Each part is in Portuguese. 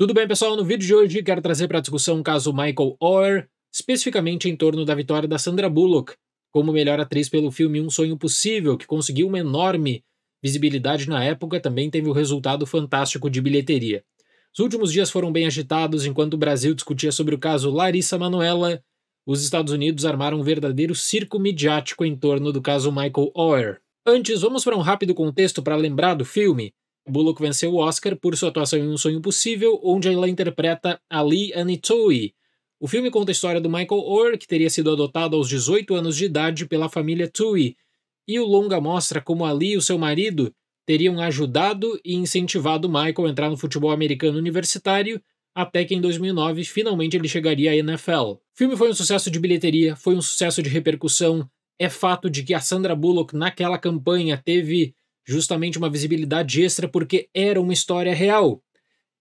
Tudo bem, pessoal? No vídeo de hoje quero trazer para discussão o caso Michael Oher, especificamente em torno da vitória da Sandra Bullock como melhor atriz pelo filme Um Sonho Possível, que conseguiu uma enorme visibilidade na época, também teve um resultado fantástico de bilheteria. Os últimos dias foram bem agitados enquanto o Brasil discutia sobre o caso Larissa Manoela. Os Estados Unidos armaram um verdadeiro circo midiático em torno do caso Michael Oher. Antes, vamos para um rápido contexto para lembrar do filme. Bullock venceu o Oscar por sua atuação em Um Sonho Possível, onde ela interpreta Ali Anitoui. O filme conta a história do Michael Oher, que teria sido adotado aos 18 anos de idade pela família Tui, e o longa mostra como Ali e o seu marido teriam ajudado e incentivado Michael a entrar no futebol americano universitário, até que em 2009 finalmente ele chegaria à NFL. O filme foi um sucesso de bilheteria, foi um sucesso de repercussão. É fato de que a Sandra Bullock naquela campanha teve justamente uma visibilidade extra porque era uma história real.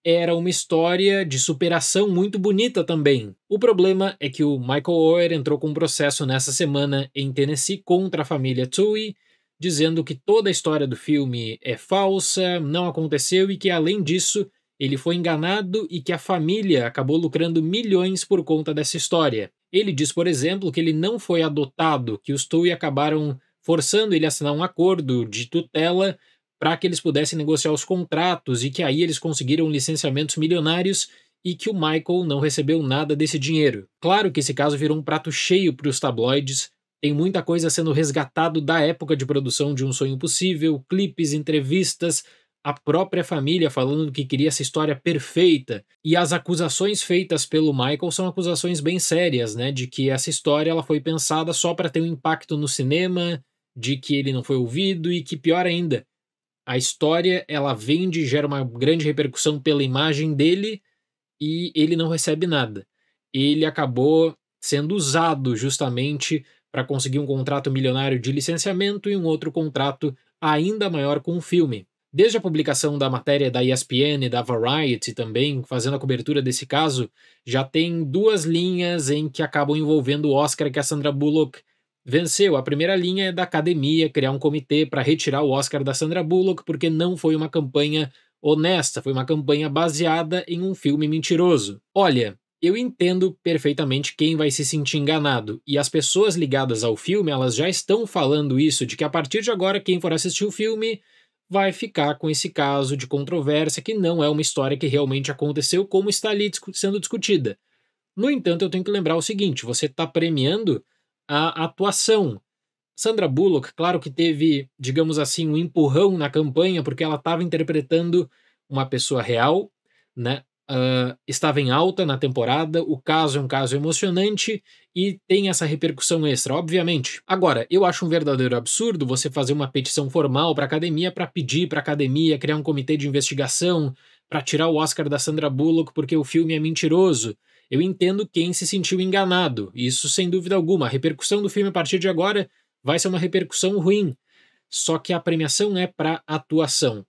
Era uma história de superação muito bonita também. O problema é que o Michael Oher entrou com um processo nessa semana em Tennessee contra a família Tui, dizendo que toda a história do filme é falsa, não aconteceu e que, além disso, ele foi enganado e que a família acabou lucrando milhões por conta dessa história. Ele diz, por exemplo, que ele não foi adotado, que os Tui acabaram forçando ele a assinar um acordo de tutela para que eles pudessem negociar os contratos e que aí eles conseguiram licenciamentos milionários e que o Michael não recebeu nada desse dinheiro. Claro que esse caso virou um prato cheio para os tabloides, tem muita coisa sendo resgatado da época de produção de Um Sonho Possível, clipes, entrevistas, a própria família falando que queria essa história perfeita, e as acusações feitas pelo Michael são acusações bem sérias, né, de que essa história ela foi pensada só para ter um impacto no cinema, de que ele não foi ouvido e que, pior ainda, a história ela vende, gera uma grande repercussão pela imagem dele e ele não recebe nada. Ele acabou sendo usado justamente para conseguir um contrato milionário de licenciamento e um outro contrato ainda maior com o filme. Desde a publicação da matéria da ESPN e da Variety também, fazendo a cobertura desse caso, já tem duas linhas em que acabam envolvendo o Oscar que a Sandra Bullock venceu. A primeira linha é da academia criar um comitê para retirar o Oscar da Sandra Bullock porque não foi uma campanha honesta, foi uma campanha baseada em um filme mentiroso. Olha, eu entendo perfeitamente quem vai se sentir enganado, e as pessoas ligadas ao filme, elas já estão falando isso, de que a partir de agora quem for assistir o filme vai ficar com esse caso de controvérsia que não é uma história que realmente aconteceu como está ali sendo discutida. No entanto, eu tenho que lembrar o seguinte, você está premiando a atuação. Sandra Bullock, claro que teve, digamos assim, um empurrão na campanha, porque ela estava interpretando uma pessoa real, né? Estava em alta na temporada, o caso é um caso emocionante e tem essa repercussão extra, obviamente. Agora, eu acho um verdadeiro absurdo você fazer uma petição formal para a academia para pedir para a academia criar um comitê de investigação para tirar o Oscar da Sandra Bullock porque o filme é mentiroso. Eu entendo quem se sentiu enganado, isso sem dúvida alguma. A repercussão do filme a partir de agora vai ser uma repercussão ruim, só que a premiação é para atuação.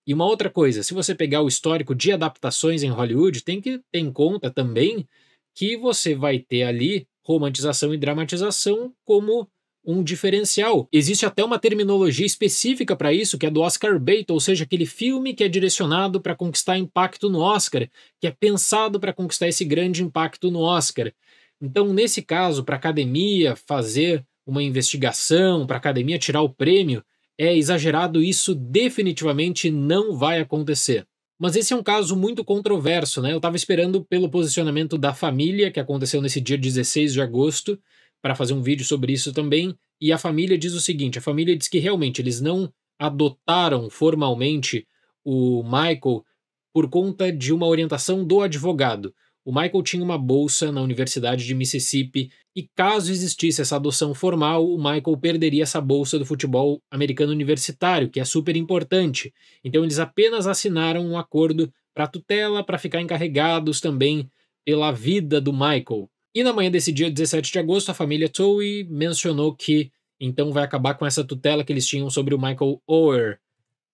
E uma outra coisa, se você pegar o histórico de adaptações em Hollywood, tem que ter em conta também que você vai ter ali romantização e dramatização como um diferencial. Existe até uma terminologia específica para isso, que é do Oscar bait, ou seja, aquele filme que é direcionado para conquistar impacto no Oscar, que é pensado para conquistar esse grande impacto no Oscar. Então, nesse caso, para a academia fazer uma investigação, para a academia tirar o prêmio, é exagerado, isso definitivamente não vai acontecer. Mas esse é um caso muito controverso, né? Eu estava esperando pelo posicionamento da família, que aconteceu nesse dia 16 de agosto, para fazer um vídeo sobre isso também, e a família diz o seguinte, a família diz que realmente eles não adotaram formalmente o Michael por conta de uma orientação do advogado. O Michael tinha uma bolsa na Universidade de Mississippi e caso existisse essa adoção formal, o Michael perderia essa bolsa do futebol americano universitário, que é super importante. Então eles apenas assinaram um acordo para tutela, para ficar encarregados também pela vida do Michael. E na manhã desse dia 17 de agosto, a família Tui mencionou que então vai acabar com essa tutela que eles tinham sobre o Michael Oher.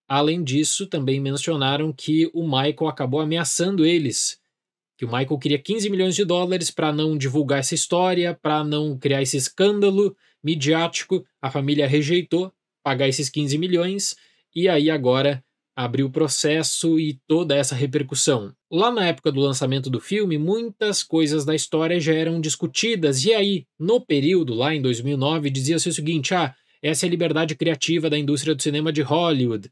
Além disso, também mencionaram que o Michael acabou ameaçando eles, que o Michael queria 15 milhões de dólares para não divulgar essa história, para não criar esse escândalo midiático. A família rejeitou pagar esses 15 milhões e aí agora abriu o processo e toda essa repercussão. Lá na época do lançamento do filme, muitas coisas da história já eram discutidas, e aí, no período, lá em 2009, dizia-se o seguinte: essa é a liberdade criativa da indústria do cinema de Hollywood.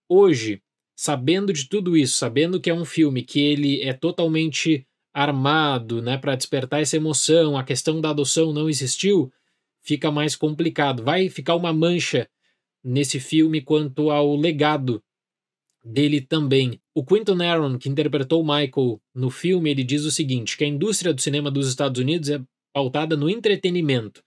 Hoje, sabendo de tudo isso, sabendo que é um filme que ele é totalmente armado, né, para despertar essa emoção, a questão da adoção não existiu, fica mais complicado. Vai ficar uma mancha nesse filme quanto ao legado dele também. O Quinton Aaron, que interpretou o Michael no filme, ele diz o seguinte, que a indústria do cinema dos Estados Unidos é pautada no entretenimento,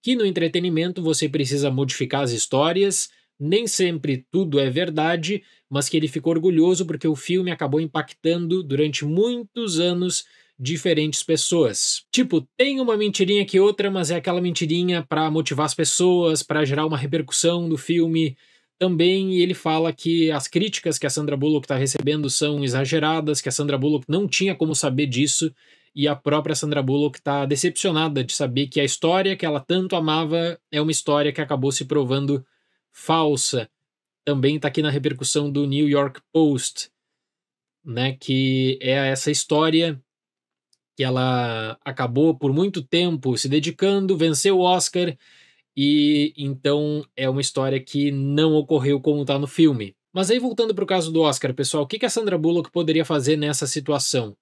que no entretenimento você precisa modificar as histórias, nem sempre tudo é verdade, mas que ele ficou orgulhoso porque o filme acabou impactando durante muitos anos diferentes pessoas. Tipo, tem uma mentirinha que outra, mas é aquela mentirinha para motivar as pessoas, para gerar uma repercussão do filme também. E ele fala que as críticas que a Sandra Bullock está recebendo são exageradas, que a Sandra Bullock não tinha como saber disso, e a própria Sandra Bullock está decepcionada de saber que a história que ela tanto amava é uma história que acabou se provando falsa. Também está aqui na repercussão do New York Post, né, que é essa história que ela acabou por muito tempo se dedicando, venceu o Oscar, e então é uma história que não ocorreu como está no filme. Mas aí, voltando para o caso do Oscar, pessoal, o que a Sandra Bullock poderia fazer nessa situação?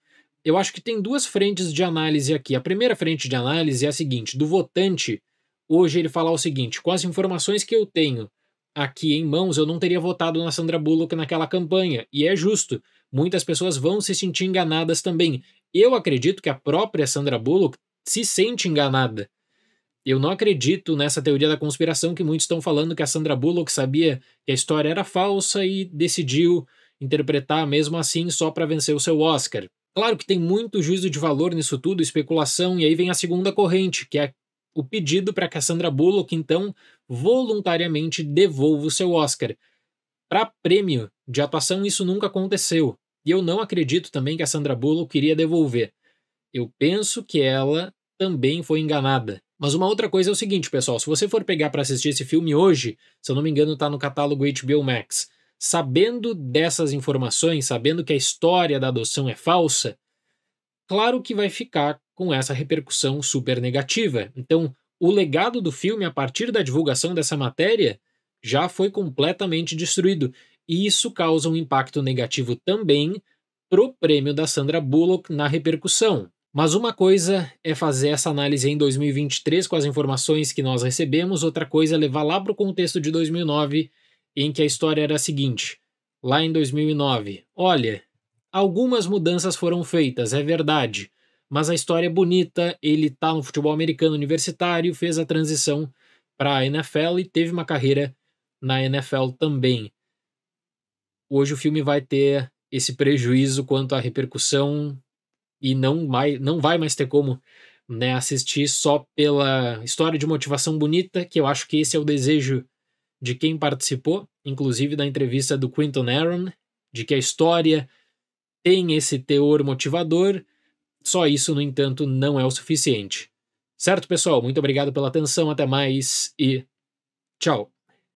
Eu acho que tem duas frentes de análise aqui. A primeira frente de análise é a seguinte: do votante, hoje ele falar o seguinte: com as informações que eu tenho aqui em mãos, eu não teria votado na Sandra Bullock naquela campanha. E é justo. Muitas pessoas vão se sentir enganadas também. Eu acredito que a própria Sandra Bullock se sente enganada. Eu não acredito nessa teoria da conspiração que muitos estão falando, que a Sandra Bullock sabia que a história era falsa e decidiu interpretar mesmo assim só para vencer o seu Oscar. Claro que tem muito juízo de valor nisso tudo, especulação, e aí vem a segunda corrente, que é o pedido para que a Sandra Bullock, então, voluntariamente devolva o seu Oscar. Para prêmio de atuação, isso nunca aconteceu. E eu não acredito também que a Sandra Bullock queria devolver. Eu penso que ela também foi enganada. Mas uma outra coisa é o seguinte, pessoal, se você for pegar para assistir esse filme hoje, se eu não me engano está no catálogo HBO Max, sabendo dessas informações, sabendo que a história da adoção é falsa, claro que vai ficar com essa repercussão super negativa. Então, o legado do filme, a partir da divulgação dessa matéria, já foi completamente destruído. E isso causa um impacto negativo também pro prêmio da Sandra Bullock na repercussão. Mas uma coisa é fazer essa análise em 2023 com as informações que nós recebemos, outra coisa é levar lá para o contexto de 2009, em que a história era a seguinte. Lá em 2009, olha, algumas mudanças foram feitas, é verdade, mas a história é bonita, ele está no futebol americano universitário, fez a transição para a NFL e teve uma carreira na NFL também. Hoje o filme vai ter esse prejuízo quanto à repercussão e não vai mais ter como, né, assistir só pela história de motivação bonita, que eu acho que esse é o desejo de quem participou, inclusive da entrevista do Quinton Aaron, de que a história tem esse teor motivador. Só isso, no entanto, não é o suficiente. Certo, pessoal? Muito obrigado pela atenção, até mais e tchau!